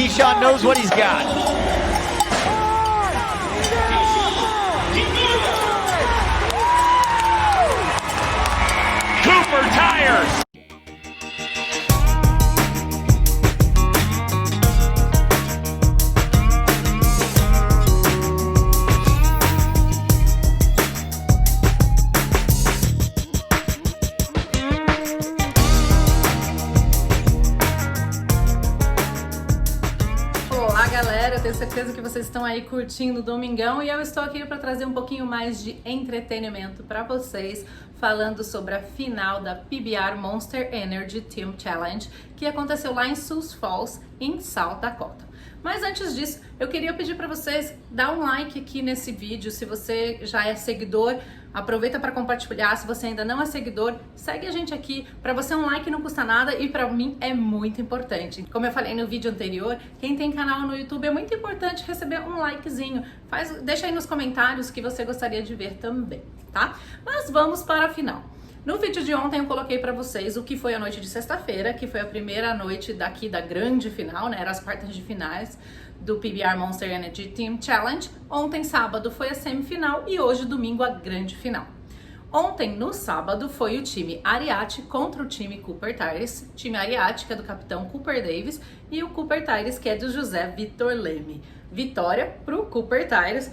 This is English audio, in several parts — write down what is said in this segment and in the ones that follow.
Keyshawn knows what he's got. Cooper Tires. Olá galera, eu tenho certeza que vocês estão aí curtindo o domingão e eu estou aqui para trazer um pouquinho mais de entretenimento para vocês, falando sobre a final da PBR Monster Energy Team Challenge, que aconteceu lá em Sioux Falls, em South Dakota. Mas antes disso, eu queria pedir para vocês dar um like aqui nesse vídeo. Se você já é seguidor, aproveita para compartilhar. Se você ainda não é seguidor, segue a gente aqui. Para você um like não custa nada e para mim é muito importante. Como eu falei no vídeo anterior, quem tem canal no YouTube é muito importante receber um likezinho. Deixa aí nos comentários o que você gostaria de ver também, tá? Mas vamos para a final. No vídeo de ontem eu coloquei pra vocês o que foi a noite de sexta-feira, que foi a primeira noite daqui da grande final, né? Eram as quartas de finais do PBR Monster Energy Team Challenge. Ontem, sábado, foi a semifinal e hoje, domingo, a grande final. Ontem, no sábado, foi o time Ariat contra o time Cooper Tires. Time Ariat, que é do capitão Cooper Davis, e o Cooper Tires, que é do José Vitor Leme. Vitória pro Cooper Tires.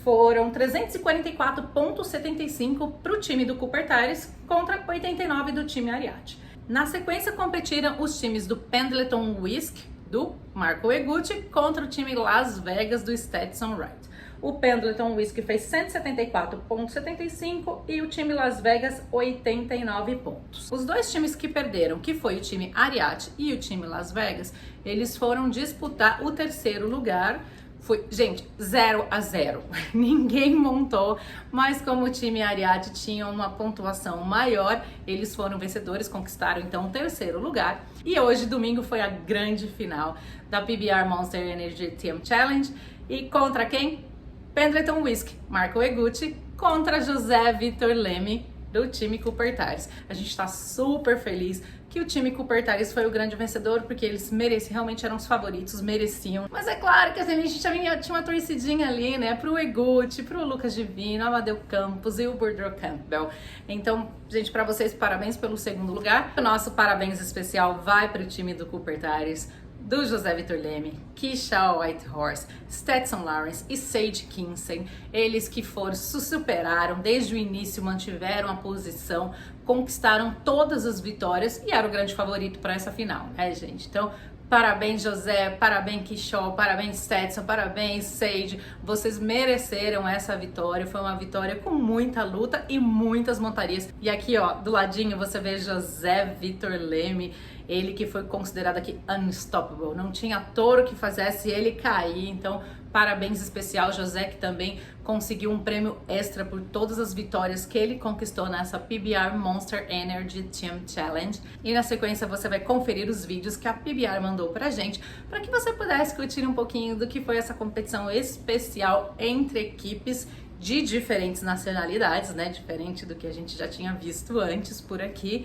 Foram 344,75 para o time do Cooper Tires contra 89 do time Ariat. Na sequência competiram os times do Pendleton Whisk, do Marco Eguchi, contra o time Las Vegas do Stetson Wright. O Pendleton Whisk fez 174,75 e o time Las Vegas 89 pontos. Os dois times que perderam, que foi o time Ariat e o time Las Vegas, eles foram disputar o terceiro lugar. Foi, gente, 0-0. Ninguém montou, mas como o time Ariat tinha uma pontuação maior, eles foram vencedores, conquistaram então o terceiro lugar. E hoje, domingo, foi a grande final da PBR Monster Energy Team Challenge. E contra quem? Pendleton Whisk, Marco Eguchi, contra José Vitor Leme, do time Cooper Tires. A gente tá super feliz que o time Cooper Tires foi o grande vencedor, porque eles realmente eram os favoritos, mereciam. Mas é claro que assim, a gente tinha uma torcidinha ali, né, pro Eguchi, pro Lucas Divino, Amadeu Campos e o Burdor Campbell. Então, gente, pra vocês, parabéns pelo segundo lugar. O nosso parabéns especial vai pro time do Cooper Tires, do José Vitor Leme, Keyshawn Whitehorse, Stetson Lawrence e Sage Kinsey. Eles que superaram desde o início, mantiveram a posição, conquistaram todas as vitórias e era o grande favorito para essa final, né, gente? Então, parabéns José, parabéns Keyshawn, parabéns Stetson, parabéns Sage. Vocês mereceram essa vitória. Foi uma vitória com muita luta e muitas montarias. E aqui, ó, do ladinho você vê José Vitor Leme. Ele que foi considerado aqui unstoppable. Não tinha touro que fizesse ele cair. Então, parabéns especial José, que também conseguiu um prêmio extra por todas as vitórias que ele conquistou nessa PBR Monster Energy Team Challenge. E na sequência você vai conferir os vídeos que a PBR mandou pra gente, para que você pudesse curtir um pouquinho do que foi essa competição especial entre equipes de diferentes nacionalidades, né? Diferente do que a gente já tinha visto antes por aqui.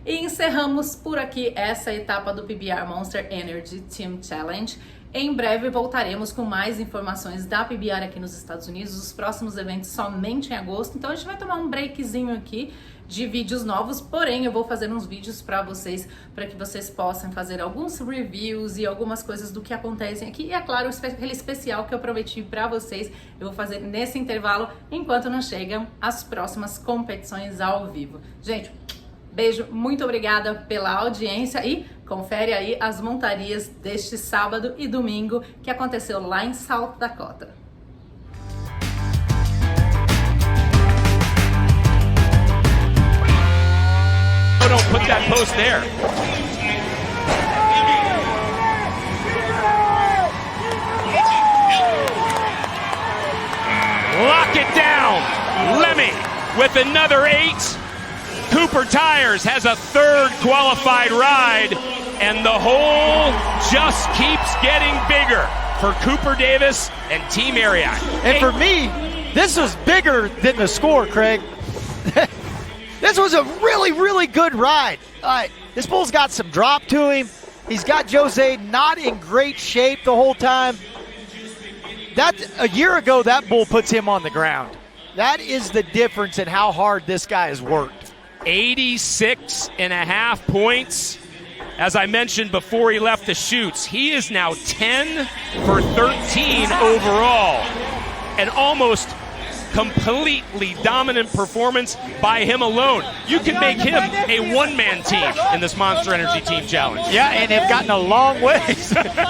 E encerramos por aqui essa etapa do PBR Monster Energy Team Challenge. Em breve voltaremos com mais informações da PBR aqui nos Estados Unidos, os próximos eventos somente em agosto, então a gente vai tomar um breakzinho aqui de vídeos novos, porém eu vou fazer uns vídeos para vocês, para que vocês possam fazer alguns reviews e algumas coisas do que acontecem aqui, e é claro, aquele especial que eu prometi para vocês, eu vou fazer nesse intervalo, enquanto não chegam as próximas competições ao vivo. Gente, beijo, muito obrigada pela audiência e confere aí as montarias deste sábado e domingo que aconteceu lá em South Dakota. Oh, don't put that post there. Lock it down. Leme with another 8. Cooper Tires has a third qualified ride, and the hole just keeps getting bigger for Cooper Davis and Team Ariat. And for me, this was bigger than the score, Craig. This was a really, really good ride. This bull's got some drop to him. He's got Jose not in great shape the whole time. A year ago, that bull puts him on the ground. That is the difference in how hard this guy has worked. 86.5 points. As I mentioned before he left the chutes, he is now 10 for 13 overall. An almost completely dominant performance by him alone. You can make him a one-man team in this Monster Energy Team Challenge. Yeah, and they've gotten a long way.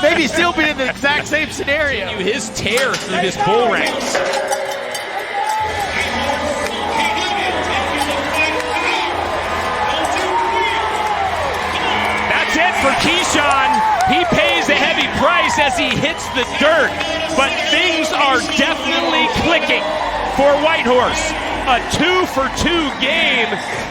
Maybe still be in the exact same scenario. His tear through this bull ranks. That's it for Keyshawn. He pays a heavy price as he hits the dirt, but things are definitely clicking for Whitehorse. A 2-for-2 game.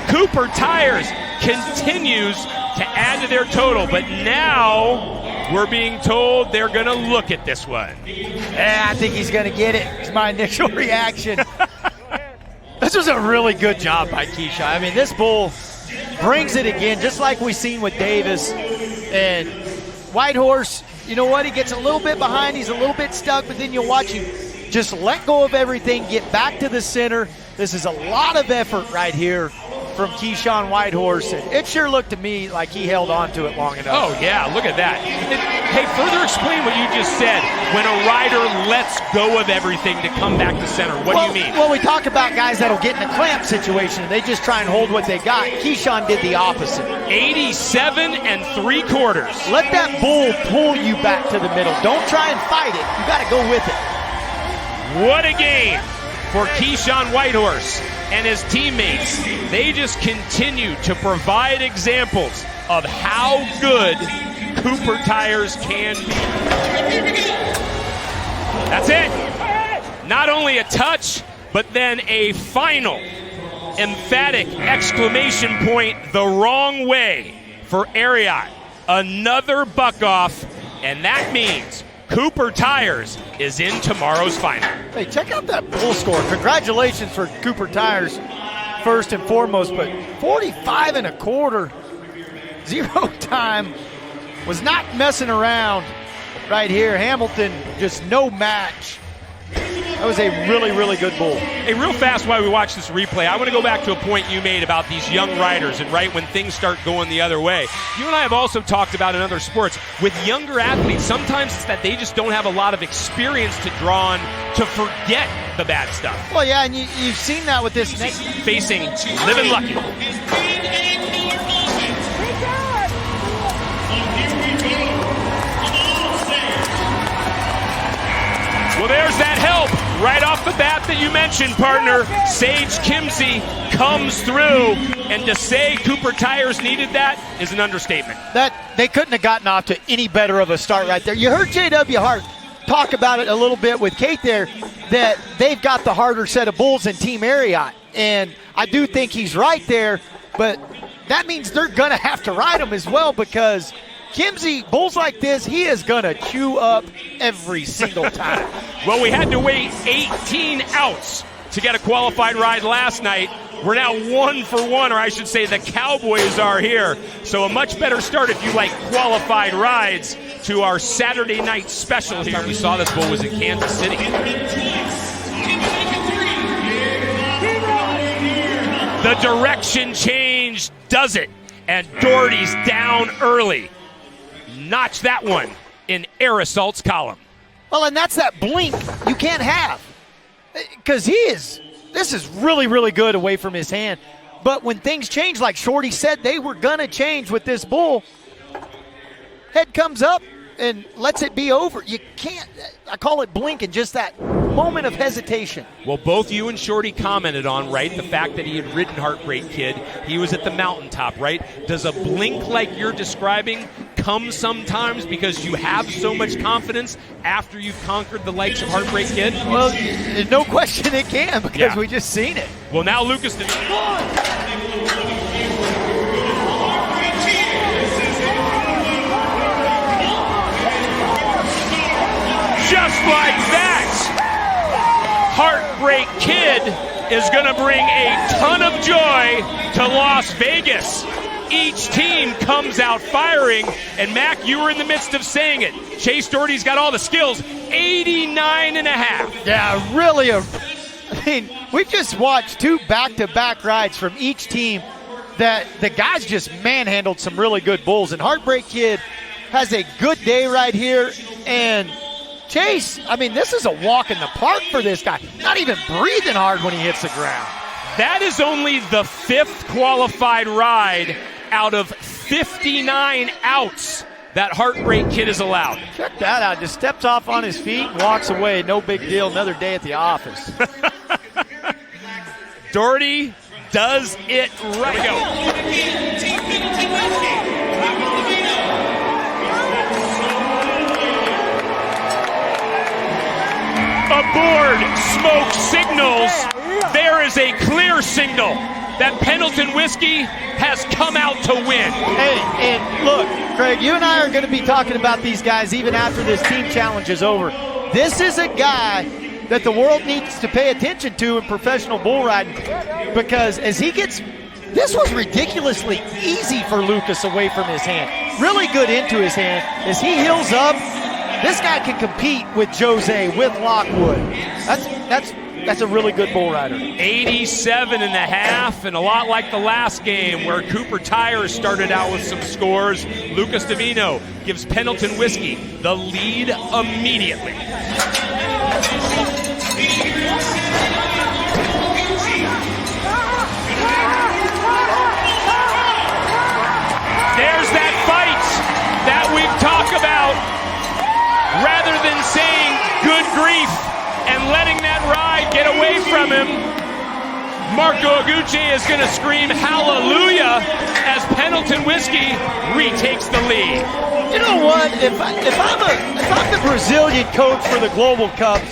Cooper Tires continues to add to their total, but now we're being told they're going to look at this one. Yeah, I think he's going to get it. It's my initial reaction. This was a really good job by Keyshawn. I mean, this bull brings it again, just like we've seen with Davis. And Whitehorse, you know what? He gets a little bit behind. He's a little bit stuck, but then you'll watch him just let go of everything, get back to the center. This is a lot of effort right here from Keyshawn Whitehorse. And it sure looked to me like he held on to it long enough. Oh, yeah, look at that. Hey, further explain what you just said. When a rider lets go of everything to come back to center, what do you mean? Well, we talk about guys that'll get in a clamp situation and they just try and hold what they got. Keyshawn did the opposite. 87 3/4. Let that bull pull you back to the middle. Don't try and fight it. You got to go with it. What a game for Keyshawn Whitehorse and his teammates. They just continue to provide examples of how good Cooper Tires can be. That's it. Not only a touch, but then a final emphatic exclamation point the wrong way for Ariat. Another buck off, and that means Cooper Tires is in tomorrow's final. Hey, check out that bull score. Congratulations for Cooper Tires, first and foremost, but 45 1/4. Zero time. Was not messing around right here. Hamilton, just no match. That was a really, really good bull. Hey, real fast while we watch this replay, I want to go back to a point you made about these young riders and right when things start going the other way. You and I have also talked about in other sports, with younger athletes, sometimes it's that they just don't have a lot of experience to draw on to forget the bad stuff. Well, yeah, and you've seen that with this next. Facing Living Lucky. Well, there's that help right off the bat that you mentioned, partner. Sage Kimsey comes through, and to say Cooper Tires needed that is an understatement. That they couldn't have gotten off to any better of a start right there. You heard J.W. Hart talk about it a little bit with Kate there, that they've got the harder set of bulls in Team Ariat, and I do think he's right there, but that means they're going to have to ride him as well, because Kimsey, bulls like this, he is going to chew up every single time. Well, we had to wait 18 outs to get a qualified ride last night. We're now 1 for 1, or I should say the Cowboys are here. So a much better start if you like qualified rides to our Saturday night special here. We saw this bull was in Kansas City. The direction change does it, and Doherty's down early. Notch that one in Air Assault's column. Well, and that's that blink you can't have, because this is really, really good away from his hand. But when things change, like Shorty said they were going to change with this bull, head comes up and lets it be over. You can't, I call it blinking, just that moment of hesitation. Well, both you and Shorty commented on, right, the fact that he had ridden Heartbreak Kid. He was at the mountaintop, right? Does a blink like you're describing come sometimes because you have so much confidence after you've conquered the likes of Heartbreak Kid? Well, there's no question it can, because we just seen it. Well, now Lucas just like that, Heartbreak Kid is going to bring a ton of joy to Las Vegas. each team comes out firing. And Mac, you were in the midst of saying it. Chase Doherty's got all the skills. 89.5. Yeah, really. I mean, we've just watched 2 back-to-back rides from each team that the guys just manhandled some really good bulls. And Heartbreak Kid has a good day right here. And Chase, I mean, this is a walk in the park for this guy. Not even breathing hard when he hits the ground. That is only the 5th qualified ride out of 59 outs that Heartbreak Kid is allowed. Check that out. Just steps off on his feet and walks away. No big deal. Another day at the office. Doherty does it right. Here we go. Aboard smoke signals, there is a clear signal that Pendleton Whiskey has come out to win. Hey, and look, Craig, you and I are going to be talking about these guys even after this team challenge is over. This is a guy that the world needs to pay attention to in professional bull riding, because as he gets, this was ridiculously easy for Lucas away from his hand. Really good into his hand. As he heals up, this guy can compete with Jose, with Lockwood. That's a really good bull rider. 87.5, and a lot like the last game where Cooper Tires started out with some scores. Lucas Divino gives Pendleton Whiskey the lead immediately. There's that fight that we've talked about. Rather than saying good grief and letting that ride get away from him, Marco Eguchi is going to scream hallelujah as Pendleton Whiskey retakes the lead. You know what? If I'm the Brazilian coach for the Global Cups,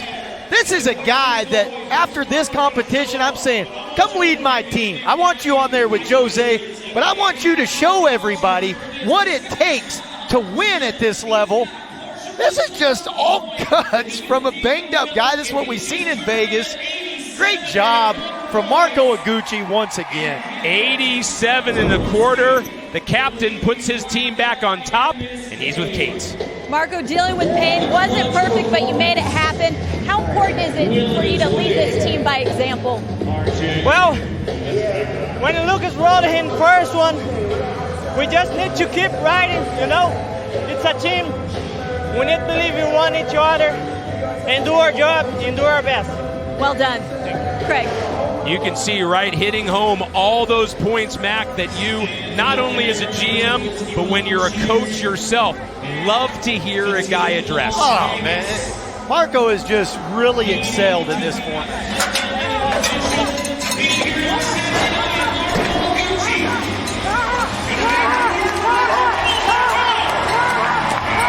this is a guy that after this competition, I'm saying, come lead my team. I want you on there with Jose, but I want you to show everybody what it takes to win at this level. This is just all cuts from a banged-up guy. This is what we've seen in Vegas. Great job from Marco Eguchi once again. 87.25. The captain puts his team back on top, and he's with Kate. Marco, dealing with pain wasn't perfect, but you made it happen. How important is it for you to lead this team by example? Well, when Lucas rode him first one, we just need to keep riding, you know? It's a team. We need to believe in one each other and do our job and do our best. Well done. Craig. You can see right hitting home all those points, Mac, that you, not only as a GM, but when you're a coach yourself, love to hear a guy address. Oh, man. Marco has just really excelled in this format.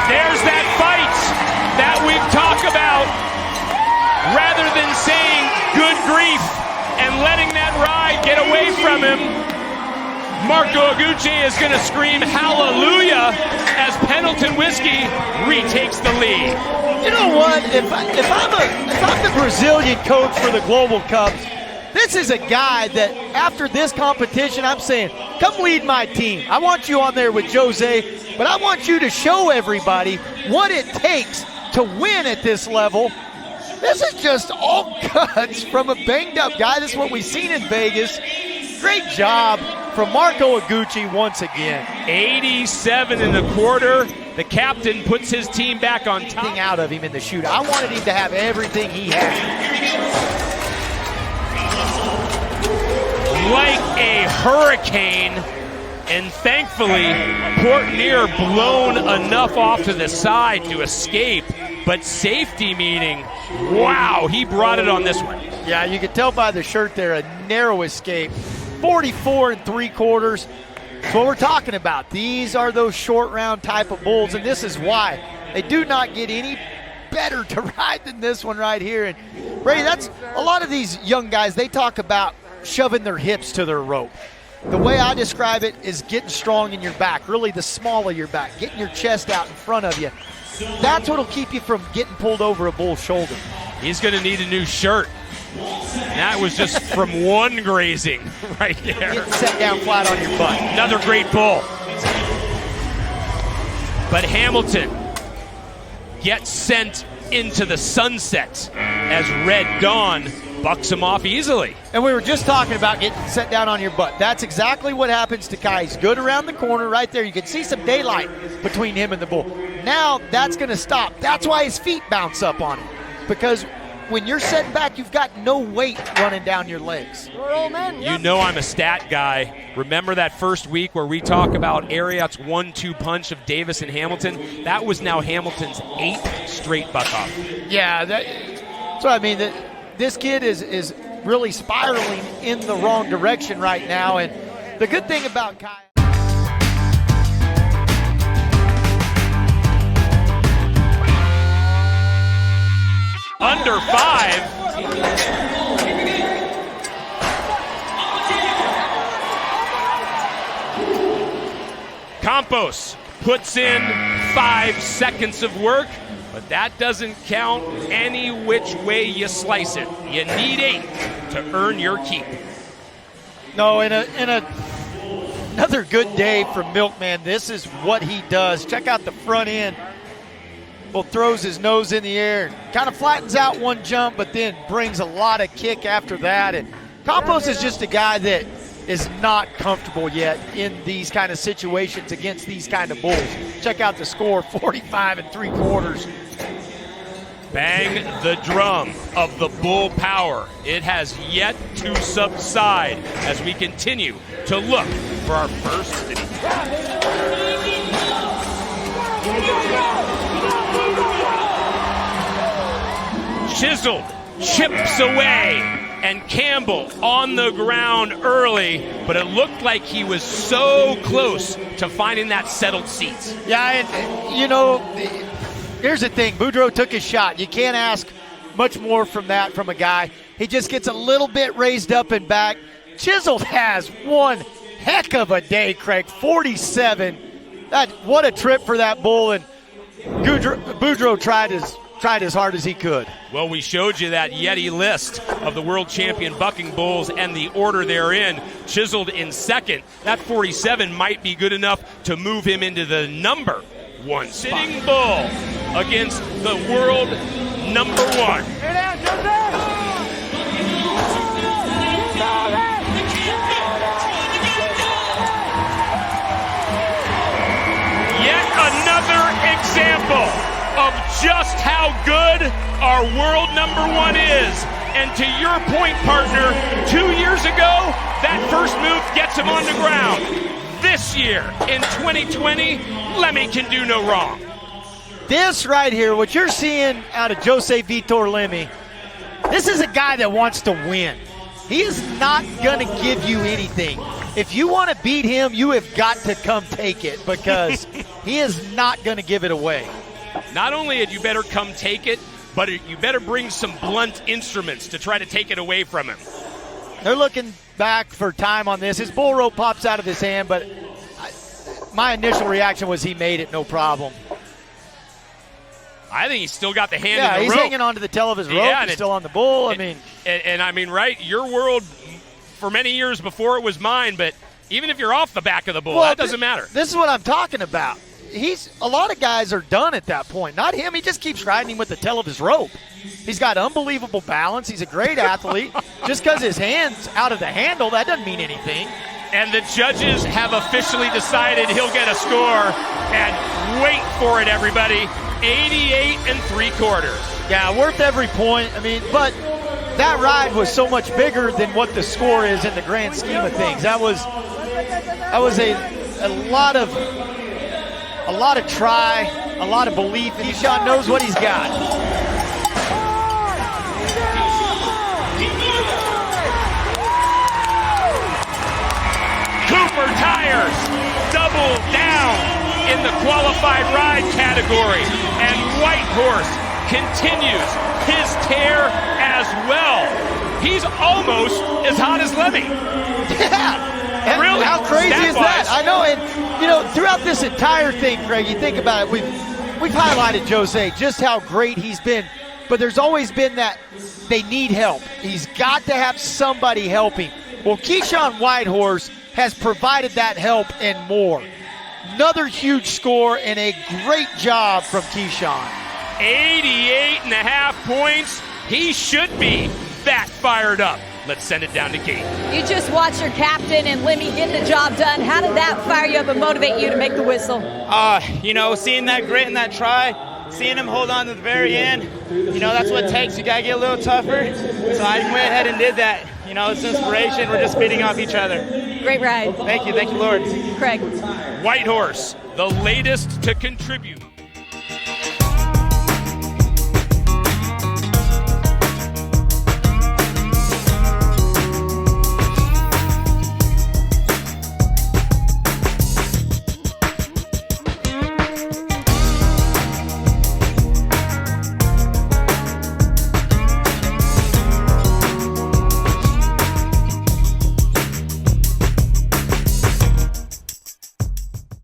There's that fight that we've talked about. Rather than saying good grief and letting that ride get away from him, Marco Eguchi is going to scream hallelujah as Pendleton Whiskey retakes the lead. You know what? If I'm the Brazilian coach for the Global Cups, this is a guy that after this competition, I'm saying, come lead my team. I want you on there with Jose, but I want you to show everybody what it takes to win at this level. This is just all cuts from a banged-up guy. This is what we've seen in Vegas. Great job from Marco Eguchi once again. 87.25. The captain puts his team back on top. Out of him in the shoot. I wanted him to have everything he had. Like a hurricane, and thankfully, Portnier blown enough off to the side to escape. But safety meaning, wow, he brought it on this one. Yeah, you can tell by the shirt there, a narrow escape. 44 3/4. That's what we're talking about. These are those short round type of bulls, and this is why. They do not get any better to ride than this one right here. And Brady, that's a lot of these young guys, they talk about shoving their hips to their rope. The way I describe it is getting strong in your back, really the small of your back, getting your chest out in front of you. That's what'll keep you from getting pulled over a bull's shoulder. He's going to need a new shirt. That was just from one grazing right there. Get set down flat on your butt. Another great bull. But Hamilton gets sent into the sunset as Red Dawn bucks him off easily. And we were just talking about getting set down on your butt. That's exactly what happens to Kai. He's good around the corner right there. You can see some daylight between him and the bull. Now that's going to stop. That's why his feet bounce up on him. Because when you're setting back, you've got no weight running down your legs. You know I'm a stat guy. Remember that first week where we talk about Ariat's 1-2 punch of Davis and Hamilton? That was now Hamilton's 8th straight buck off. Yeah, that's what I mean. This kid is really spiraling in the wrong direction right now. And the good thing about Kai. Under 5. Campos puts in 5 seconds of work, but that doesn't count any which way you slice it. You need 8 to earn your keep. No, another good day from Milkman. This is what he does. Check out the front end. Well, throws his nose in the air, kind of flattens out one jump, but then brings a lot of kick after that. And Campos is just a guy that is not comfortable yet in these kind of situations against these kind of bulls. Check out the score, 45 3/4. Bang the drum of the bull power. It has yet to subside as we continue to look for our first city. Chiseled, chips away, and Campbell on the ground early, but it looked like he was so close to finding that settled seat. Yeah, and here's the thing. Boudreaux took his shot. You can't ask much more from that from a guy. He just gets a little bit raised up and back. Chiseled has one heck of a day, Craig. 47. What a trip for that bull, and Boudreaux tried as hard as he could. Well, we showed you that Yeti list of the world champion bucking bulls and the order they're in. Chiseled in second. That 47 might be good enough to move him into the number 1 sitting bull against the world number 1. Yet another example of just how good our world number 1 is. And to your point, partner, 2 years ago, that first move gets him on the ground. This year, in 2020, Leme can do no wrong. This right here, what you're seeing out of Jose Vitor Leme, this is a guy that wants to win. He is not going to give you anything. If you want to beat him, you have got to come take it, because he is not going to give it away. Not only had you better come take it, but you better bring some blunt instruments to try to take it away from him. They're looking back for time on this. His bull rope pops out of his hand, but my initial reaction was he made it no problem. I think he's still got the hand in the rope. Yeah, he's hanging onto the tail of his rope. Yeah, he's still on the bull. I mean, right, your world for many years before it was mine, but even if you're off the back of the bull, that doesn't matter. This is what I'm talking about. A lot of guys are done at that point. Not him. He just keeps riding him with the tail of his rope. He's got unbelievable balance. He's a great athlete. Just because his hand's out of the handle, that doesn't mean anything. And the judges have officially decided he'll get a score. And wait for it, everybody. 88 3/4. Yeah, worth every point. But that ride was so much bigger than what the score is in the grand scheme of things. That was a lot of try, a lot of belief. And Keyshawn knows what he's got. Cooper Tires double down in the qualified ride category, and Whitehorse continues his tear as well. He's almost as hot as Leme. Yeah. Really? How crazy is that? I know. And, throughout this entire thing, Craig, you think about it, we've highlighted Jose, just how great he's been but there's always been that they need help. He's got to have somebody helping. Well, Keyshawn Whitehorse has provided that help and more. Another huge score and a great job from Keyshawn. 88.5 points. He should be that fired up. Let's send it down to Kate. You just watch your captain and Lemme get the job done. How did that fire you up and motivate you to make the whistle? You know, seeing that grit and that try, seeing him hold on to the very end, you know, that's what it takes. You got to get a little tougher. So I went ahead and did that. You know, it's inspiration. We're just feeding off each other. Great ride. Thank you, Lord. Craig. Whitehorse, the latest to contribute.